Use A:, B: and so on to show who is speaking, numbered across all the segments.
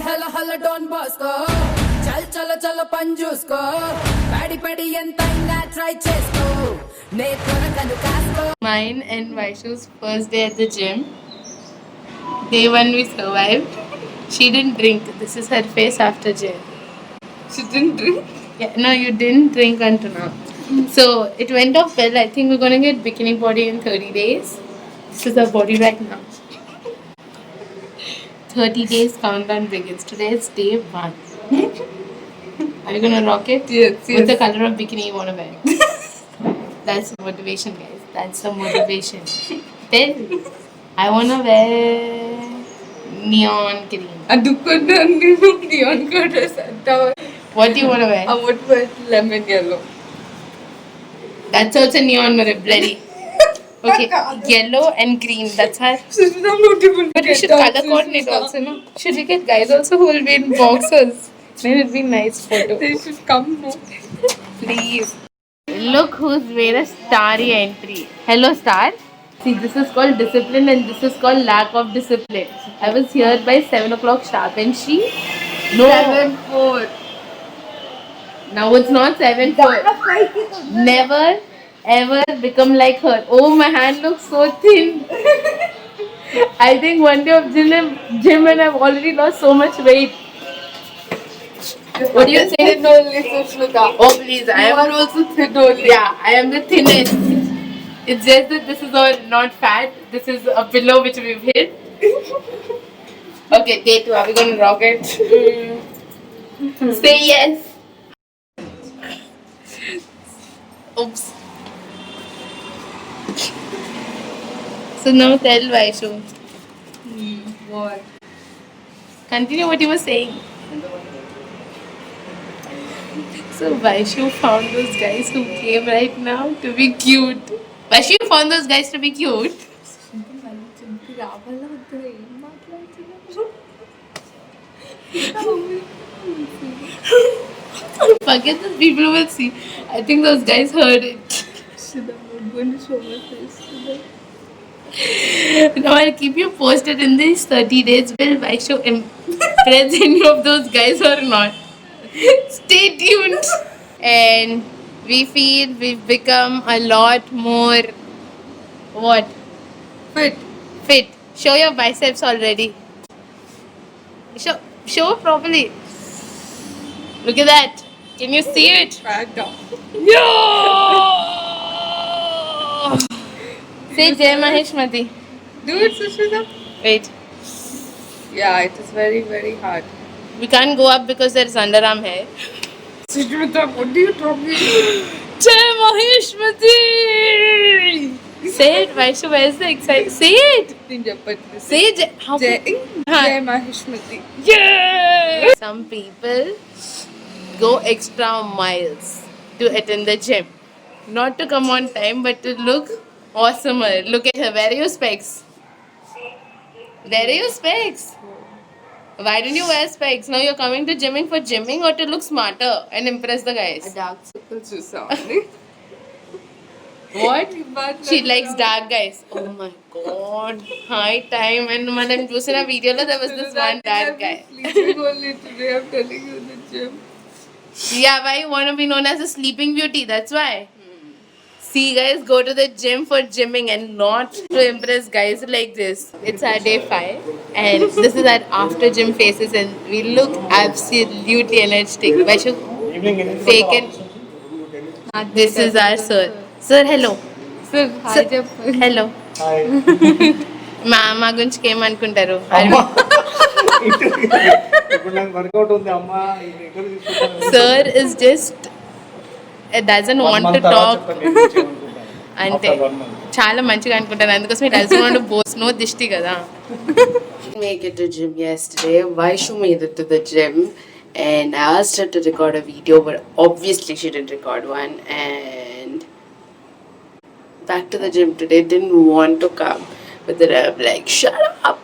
A: Hello hello Dhone Bosco చల్ చలో చలో పని చూసుకో పడి పడి ఎంతైనా ట్రై చేసుకో నే త్వరగను కాసుకో.
B: Mine and Vaishu's first day at the gym. Day 1 we survived. She didn't drink. This is her face after gym.
C: She didn't drink?
B: Yeah, no, you didn't drink until now. So it went off well. I think we're gonna get bikini body in 30 days. This is our body right now. 30 days countdown begins. Today is day 1. Are you gonna rock it?
C: Yes, yes.
B: What's the color of bikini you wanna wear? That's the motivation, guys. That's the motivation. Then I wanna wear neon green.
C: Adukunda neon colors.
B: What do you wanna wear?
C: I would wear lemon yellow.
B: That's also neon red, bloody. Okay, yellow and green. That's her.
C: I'm not even.
B: But we should color coordinate also, no? Should we get guys also who will be in boxers? Then it'd be nice photo.
C: They should come now.
B: Please. Look who's made a starry entry. Hello, Star. See, this is called discipline and this is called lack of discipline. I was here by 7 o'clock sharp and she... No.
C: 7-4.
B: Now it's not 7-4. Never ever become like her. Oh, my hand looks so thin. I think one day of gym and I've already lost so much weight. What do you say?
C: Thin only, Sushmita.
B: Oh, please.
C: You are also thin only.
B: Yeah, I am the thinnest. It's just that this is all not fat. This is a pillow which we've hit. Okay, day 2. Are we going to rock it? Say yes. Oops. So now tell Vaishu.
C: What?
B: Continue what you were saying. So Vaishu found those guys who came right now to be cute. Vaishu, you found those guys to be cute? Forget this, people will see. I think those guys heard it.
C: Shit, I'm not going to show my face today.
B: Now I'll keep you posted in these 30 days. Will Vaishu impress any of those guys or not? Stay tuned. And we feel we've become a lot more what? Fit. Show your biceps already. Show properly. Look at that. Can you see it?
C: Back down.
B: Yo! Say Jai Maheshmati.
C: Do it, Sushmita.
B: Wait.
C: Yeah, it is very, very hard.
B: We can't go up because there is underarm hair.
C: Sushmita, what are you talking about?
B: Jai Maheshmati! Say it, Vaishu, where's the excitement? Say it! Say Jai. How
C: Jai Maheshmati.
B: Yeah! Some people go extra miles to attend the gym. Not to come on time, but to look awesomer. Look at her. Where are your specs? Where are your specs? Why didn't you wear specs? Now you're coming to gymming for gymming or to look smarter and impress the guys?
C: A dark circle juice.
B: What? She likes dark guys. Oh my god. High time. And when I'm using a video, there was this one dark guy.
C: Sleeping only today, I'm telling you, the gym.
B: Yeah, why you want to be known as a sleeping beauty? That's why. See, guys, go to the gym for gymming and not to impress guys like this. It's our day 5 and this is our after gym faces and we look absolutely energetic. Vaishu, taken. This is our sir. Sir, hello.
C: Sir, hi, Jeff.
B: Hello.
D: Hi.
B: మా గురించి ఏమనుకుంటారు? Sir is just doesn't want to talk. అంటే చాలా మంచిగా అనుకుంటాను అందుకోసం he doesn't want to boast. No dishti kada.
E: Make it to gym yesterday. Vaishu made it to the gym and I asked her to record a video but obviously she didn't record one and back to the gym today, didn't want to come but then I'm like shut up,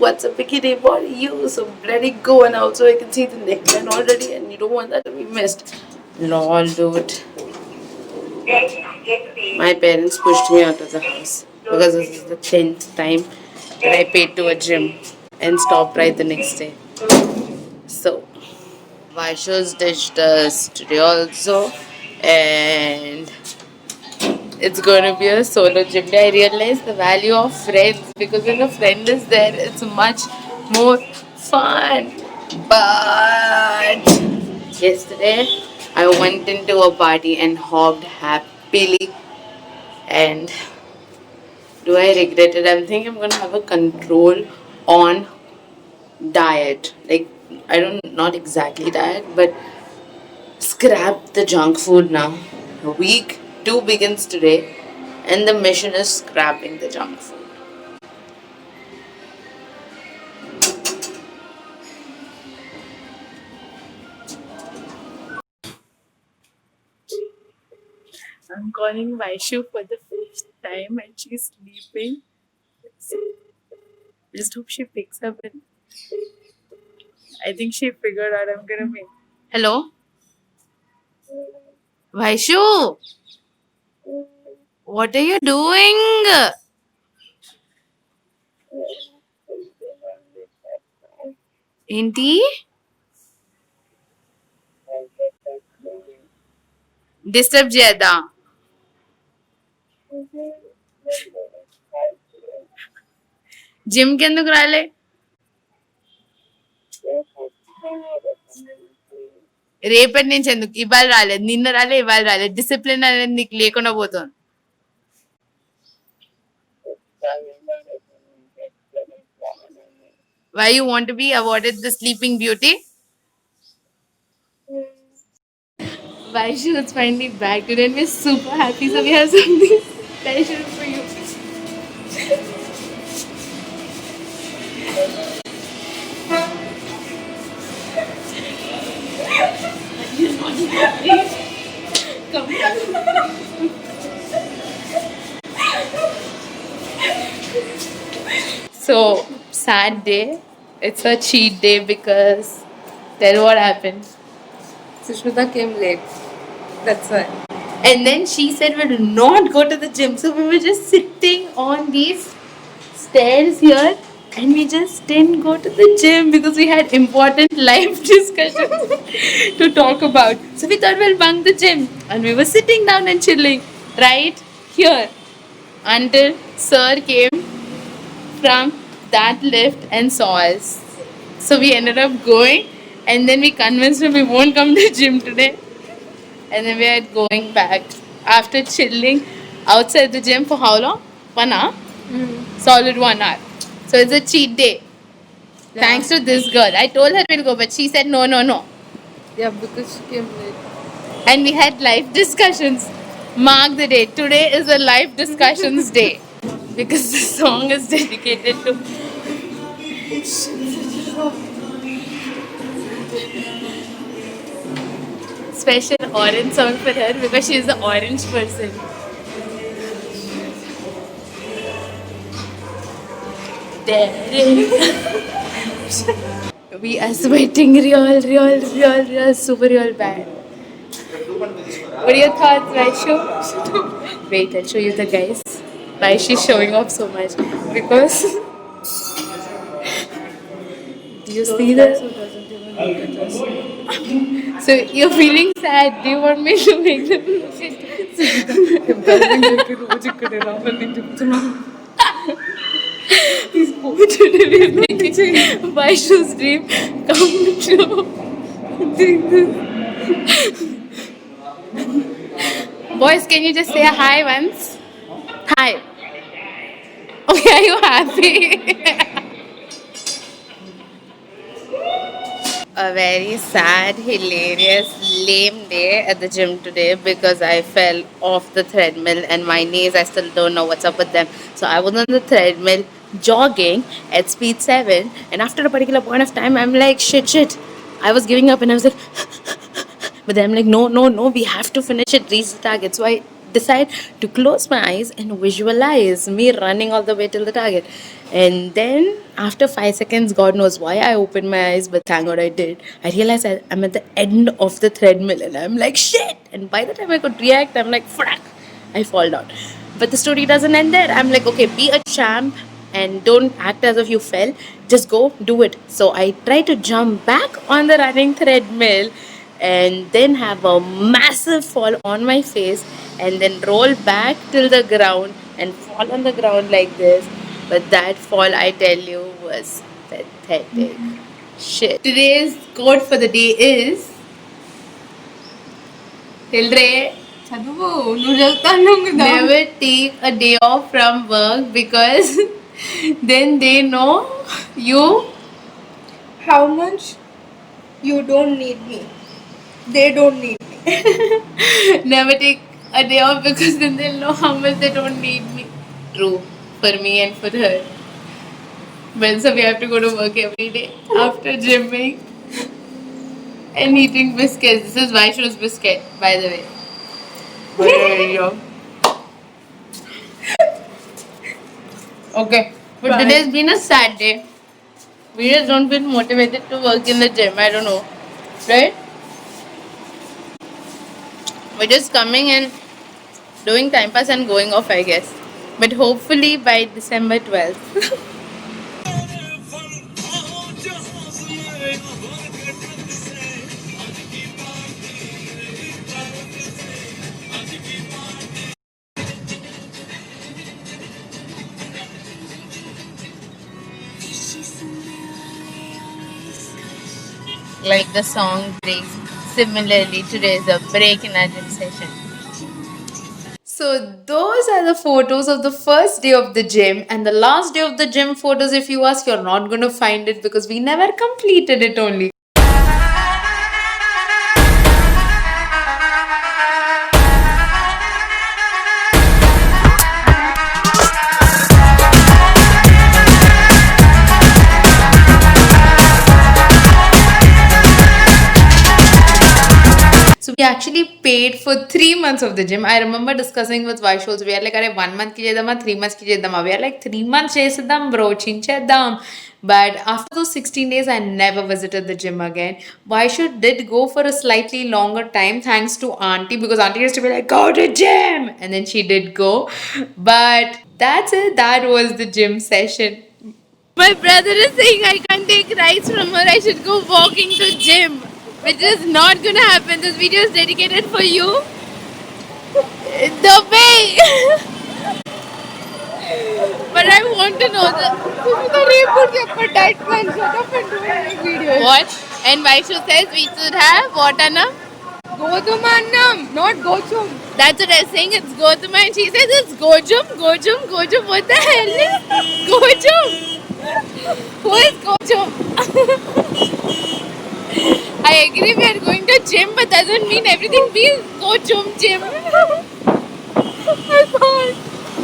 E: what's a bikini body, you so bloody go. And also I can see the neckline already and you don't want that to be missed. Lol dude, my parents pushed me out of the house because this is the 10th time that I paid to a gym and stopped right the next day. So, Vaishu's ditched us today also, and it's going to be a solo gym day. I realized the value of friends because when a friend is there, it's much more fun. But yesterday, I went into a party and hogged happily. And do I regret it? I'm thinking I'm going to have a control on diet. Like, I don't, not exactly diet, but scrap the junk food now. Week 2 begins today, and the mission is scrapping the junk food. I'm calling Vaishu for the 5th time, and she's sleeping. Just hope she picks up, and I think she figured out I'm gonna make. Hello? Vaishu! What are you doing? Auntie? Disturb Jada. Gym కి ఎందుకు రాలే రేపటి నుంచి ఎందుకు ఇవాళ రాలేదు నిన్న రాలే ఇవాళ రాలేదు డిసిప్లిన్ అనేది నీకు లేకుండా పోతుంది why you want to be awarded the sleeping beauty Vaishu is finally back today and we're super happy so we have something special for you So, sad day. It's a cheat day because tell what happened.
C: Sushmita came late. That's why.
E: And then she said we'll not go to the gym. So we were just sitting on these stairs here and we just didn't go to the gym because we had important life discussions to talk about. So we thought we'll bunk the gym. And we were sitting down and chilling right here until Sir came from that lift and saw us. So we ended up going and then we convinced him we won't come to gym today. And then we are going back after chilling outside the gym for how long? 1 hour? Solid 1 hour. So it's a cheat day.
C: Yeah.
E: Thanks to this girl. I told her we'll go, but she said no.
C: Yeah, because she came late.
E: And we had life discussions. Mark the date. Today is a life discussions day. Because the song is dedicated to special orange song for her because she is the orange person. We are sweating real, super real bad. What are your thoughts, Vaishu? Wait, I'll show you the guys. Why she's showing off so much? Because do you see that? So you're feeling sad. Do you want me to make them look He's bored today. We're making Vaishu's dream come true. Boys, can you just say hi once? Hi. Okay, are you happy? A very sad, hilarious, lame day at the gym today because I fell off the treadmill and my knees, I still don't know what's up with them. So I was on the treadmill jogging at speed 7 and after a particular point of time, I'm like, shit. I was giving up and I was like, but then I'm like, no, we have to finish it, reach the target. So I decide to close my eyes and visualize me running all the way till the target. And then after 5 seconds, God knows why I opened my eyes, but thank God I did. I realized I'm at the end of the treadmill and I'm like, shit. And by the time I could react, I'm like, frack, I fall down. But the story doesn't end there. I'm like, okay, be a champ and don't act as if you fell.
B: just go do it. So I try to jump back on the running treadmill and then have a massive fall on my face and then roll back till the ground and fall on the ground like this. But that fall, I tell you, was pathetic. Shit. Today's quote for the day is Tildre, never take a day off from work because then they know you.
C: How much you don't need me. They don't need me.
B: Never take a day off because then they'll know how much they don't need me. True, for me and for her. Well, so we have to go to work every day after gymming and eating biscuits. This is Vaishnu's biscuit, by the way. Okay, but
C: Bye.
B: today's been a sad day. We just don't feel motivated to work in the gym. I don't know, right? We're just coming and doing time pass and going off, I guess. But hopefully by December 12th. Like the song breaks. Similarly, today is a break in our gym session. So those are the photos of the first day of the gym, and the last day of the gym photos, if you ask, you're not going to find it because we never completed it only. So we actually paid for 3 months of the gym. I remember discussing with Vaishul. So we are like, "Are 1 month ki chedama, 3 months ki chedama." We are like, 3 months chesedam, bro, chinchedam. But after those 16 days, I never visited the gym again. Vaishul did go for a slightly longer time, thanks to Auntie, because Auntie used to be like, "Go to gym," and then she did go. But that's it. That was the gym session. My brother is saying I can't take rides from her. I should go walking to gym. Which is not gonna happen. This video is dedicated for you. The way. But I want to know the
C: diet plan. Shut up and do a video.
B: what? And Vaishnu says we should have what, Anna?
C: Godumannam, not Gochum.
B: That's what I was saying. It's Gotama, and she says it's Gojum, Gojum, Gojum. What the hell is Gojum? Who is Gojum? I agree we are going to gym, but doesn't mean everything feels Gojum gym.